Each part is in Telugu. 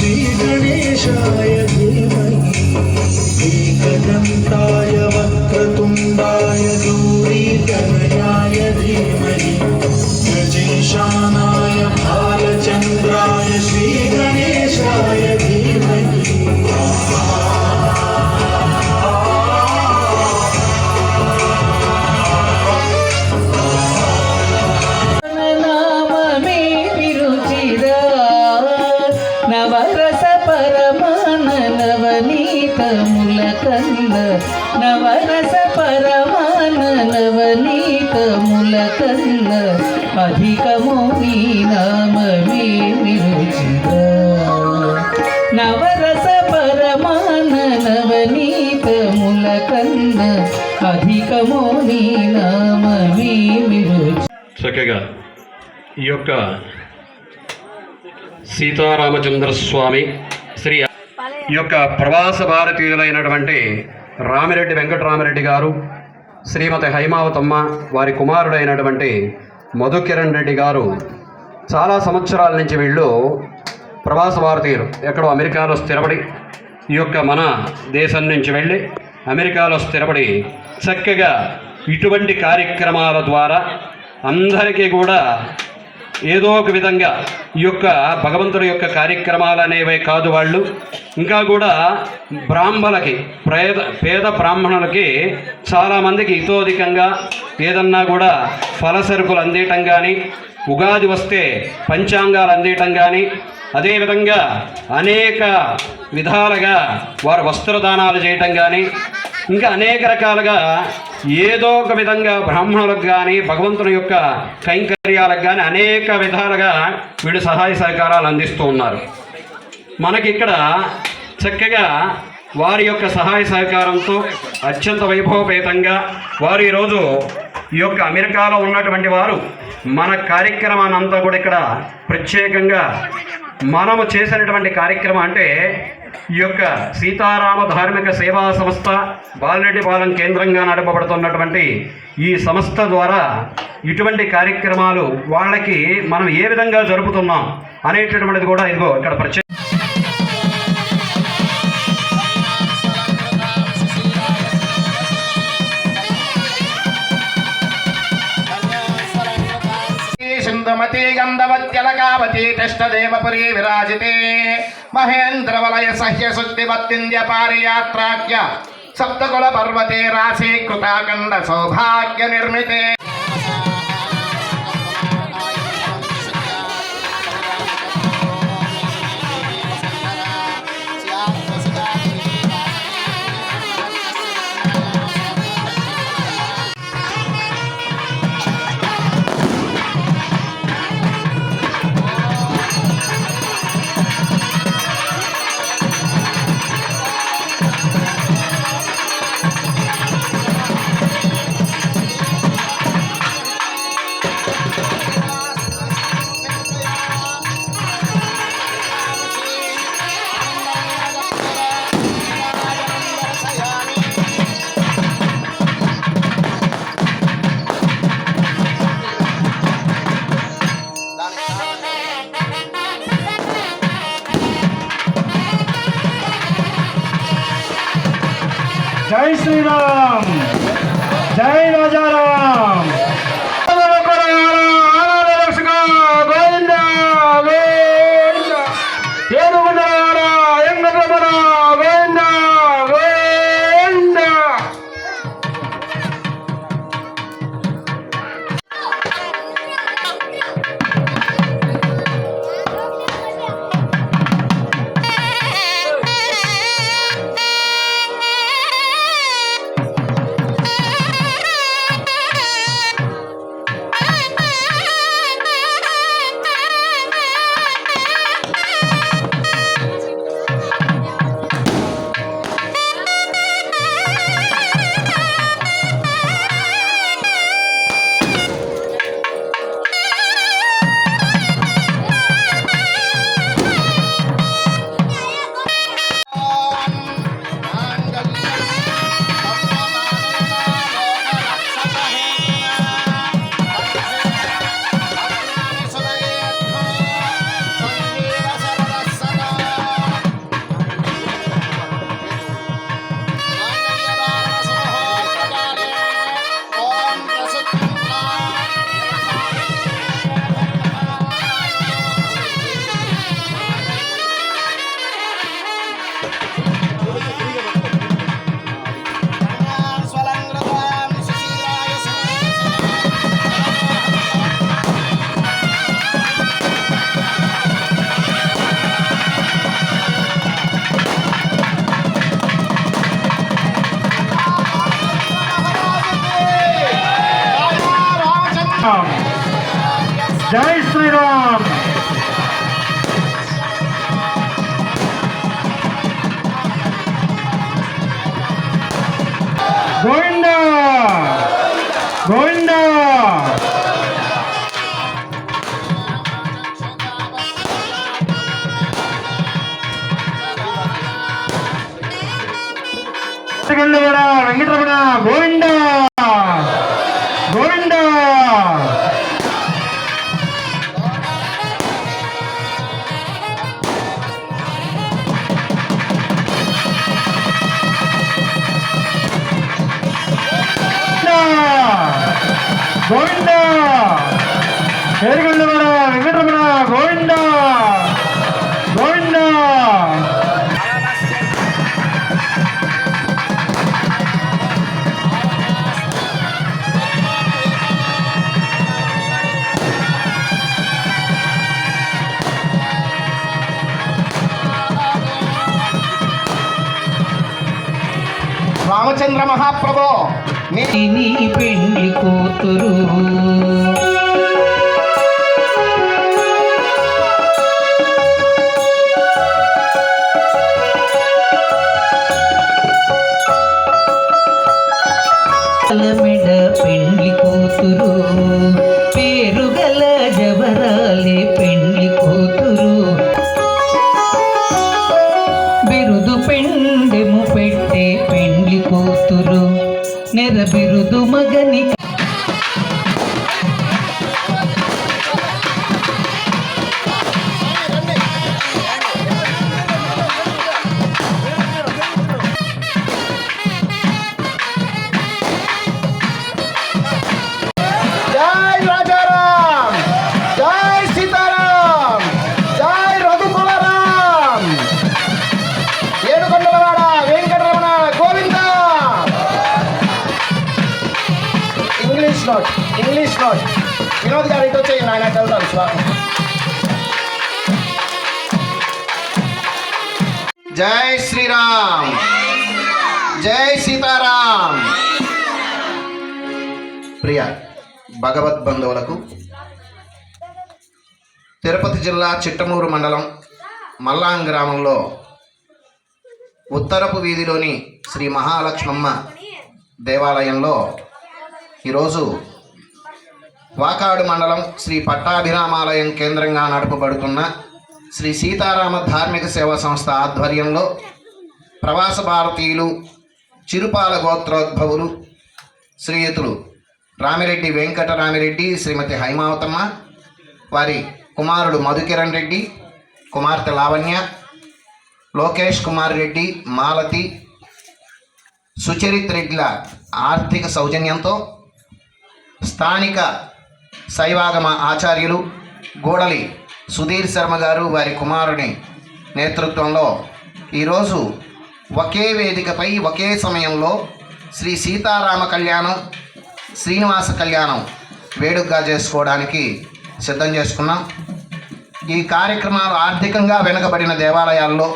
श्रीगणेशाय धीमहि एकदन्ताय वक्रतुण्डाय गौरीतनयाय धीमहि गजेशानाय भालचन्द्राय श्रीगणेशाय धीमहि నవరస పరమాన నవనీతముల కన్న అధికమో నీ నామమే విరుచిరా నవరస పరమాన నవనీతముల కన్న అధికమో నీ నామమే విరుచి. చక్కగా ఈ యొక్క సీతారామచంద్రస్వామి శ్రీ ఈ యొక్క ప్రవాస భారతీయులైనటువంటి రామిరెడ్డి వెంకటరామిరెడ్డి గారు, శ్రీమతి హైమావతమ్మ వారి కుమారుడైనటువంటి మధుకిరణ్ రెడ్డి గారు చాలా సంవత్సరాల నుంచి వీళ్ళు ప్రవాస భారతీయులు ఎక్కడో అమెరికాలో స్థిరపడి ఈ యొక్క మన దేశం నుంచి వెళ్ళి అమెరికాలో స్థిరపడి చక్కగా ఇటువంటి కార్యక్రమాల ద్వారా అందరికీ కూడా ఏదో ఒక విధంగా ఈ యొక్క భగవంతుడి యొక్క కార్యక్రమాలు అనేవే కాదు, వాళ్ళు ఇంకా కూడా బ్రాహ్మణులకి పేద బ్రాహ్మణులకి చాలామందికి ఇతోధికంగా ఏదన్నా కూడా ఫలసరుకులు అందేయటం కానీ, ఉగాది వస్తే పంచాంగాలు అందేయటం కానీ, అదేవిధంగా అనేక విధాలుగా వారు వస్త్రదానాలు చేయటం కానీ, ఇంకా అనేక రకాలుగా ఏదో ఒక విధంగా బ్రాహ్మణులకు కానీ భగవంతుని యొక్క కైంకర్యాలకు కానీ అనేక విధాలుగా వీళ్ళు సహాయ సహకారాలు అందిస్తూ ఉన్నారు. మనకి ఇక్కడ చక్కగా వారి యొక్క సహాయ సహకారంతో అత్యంత వైభవపేతంగా వారు ఈరోజు ఈ యొక్క అమెరికాలో ఉన్నటువంటి వారు మన కార్యక్రమాన్ని అంతా కూడా ఇక్కడ ప్రత్యేకంగా మనము చేసినటువంటి కార్యక్రమం అంటే ఈ యొక్క సీతారామ ధార్మిక సేవా సంస్థ బాలిరెడ్డిపాలెం కేంద్రంగా నడపబడుతున్నటువంటి ఈ సంస్థ ద్వారా ఇటువంటి కార్యక్రమాలు వాళ్ళకి మనం ఏ విధంగా జరుపుతున్నాం అనేటటువంటిది కూడా ఇదిగో ఇక్కడ ప్రత్యేక సింధుమతి గంధవత్యలకావతి తిష్టదేవపురీ విరాజితే మహేంద్రవలయ సహ్య శుద్ధివత్తింద్య పారియాత్రాఖ్య సప్తకుల పర్వతే రాశి కృతాఖండ సౌభాగ్య నిర్మితే जय श्री राम, जय राजा राम। ఏడుకొండలవాడ వెంకటరమణ గోవింద గోవింద. గోవింద ఏడుకొండలవాడ వెంకటరమణ గోవింద గోవింద. రామచంద్ర మహాప్రభు నీ నీ పెండ్లి కూతురు మెడ పెండ్లి కూతురు పేరుగల జబరాలే పెండ్లి కూతురు బిరుదు పెండెము పెట్టే పెండ్లి కూతురు నెర బిరుదు మగని జై రాజారాం, జై సీతారాం, జై రఘుకులరాం. ఏడుకొండలవాడ Venkataramana Govinda. English note, English note. Vinod గారు ఇటు వచ్చేయండి, ఆయన చదువుతారు స్వామి. జై శ్రీరామ్, జై సీతారాం. ప్రియ భగవద్ బంధువులకు, తిరుపతి జిల్లా చిట్టమూరు మండలం మల్లాం గ్రామంలో ఉత్తరపు వీధిలోని శ్రీ మహాలక్ష్మమ్మ దేవాలయంలో ఈరోజు వాకాడు మండలం శ్రీ పట్టాభిరామాలయం కేంద్రంగా నడపబడుతున్న శ్రీ సీతారామ ధార్మిక సేవా సంస్థ ఆధ్వర్యంలో ప్రవాస భారతీయులు చిరుపాల గోత్రోద్భవులు శ్రీయుతులు రామిరెడ్డి వెంకటరామిరెడ్డి, శ్రీమతి హైమావతమ్మ, వారి కుమారుడు మధుకిరణ్ రెడ్డి, కుమార్తె లావణ్య, లోకేష్ కుమార్ రెడ్డి, మాలతి, సుచరిత్ రెడ్డిల ఆర్థిక సౌజన్యంతో స్థానిక శైవాగమ ఆచార్యులు గోడలి సుధీర్ శర్మ గారు వారి కుమారుని నేతృత్వంలో ఈరోజు ఒకే వేదికపై ఒకే సమయంలో శ్రీ సీతారామ కళ్యాణం, శ్రీనివాస కళ్యాణం వేడుకగా చేసుకోవడానికి సిద్ధం చేసుకున్నాం. ఈ కార్యక్రమాలు ఆర్థికంగా వెనుకబడిన దేవాలయాల్లో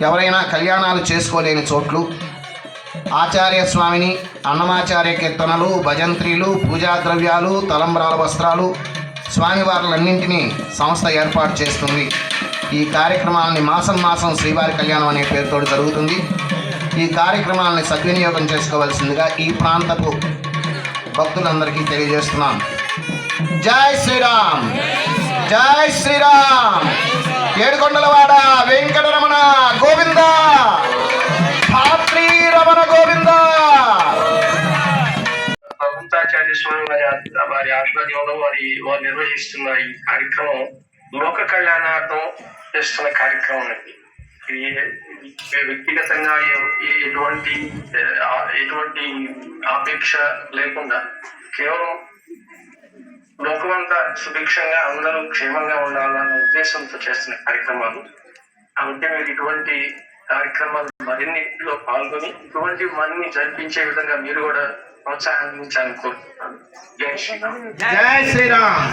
ఎవరైనా కళ్యాణాలు చేసుకోలేని చోట్లు ఆచార్య స్వామిని అన్నమాచార్య కీర్తనలు, భజంత్రీలు, పూజా ద్రవ్యాలు, తలంబ్రాల వస్త్రాలు, స్వామివార్లన్నింటినీ సంస్థ ఏర్పాటు చేస్తుంది. ఈ కార్యక్రమాలని మాసం శ్రీవారి కళ్యాణం అనే పేరుతో జరుగుతుంది. ఈ కార్యక్రమాలని సద్వినియోగం చేసుకోవాల్సిందిగా ఈ ప్రాంతపు భక్తులందరికీ తెలియజేస్తున్నాం. జై శ్రీరామ్, జై శ్రీరామ్. ఏడుకొండలవాడ వెంకటరమణ గోవింద, ధాత్రి రమణ గోవింద. భక్తాచార్య స్వామి వారి ఆధ్వర్యంలో వారు నిర్వహిస్తున్న ఈ కార్యక్రమం లోక కళ్యాణార్థం చేస్తున్న కార్యక్రమం అండి. ఇది వ్యక్తిగతంగా ఎటువంటి ఆపేక్ష లేకుండా కేవలం లోకమంతా సుభిక్షంగా అందరూ క్షేమంగా ఉండాలన్న ఉద్దేశంతో చేస్తున్న కార్యక్రమాలు. కాబట్టి మీరు ఇటువంటి కార్యక్రమాలు మరిన్నిటిలో పాల్గొని ఇటువంటి మరిన్ని జరిపించే విధంగా మీరు కూడా ప్రోత్సాహించాలని కోరుతున్నాను. జై శ్రీరామ్. జై శ్రీరామ్.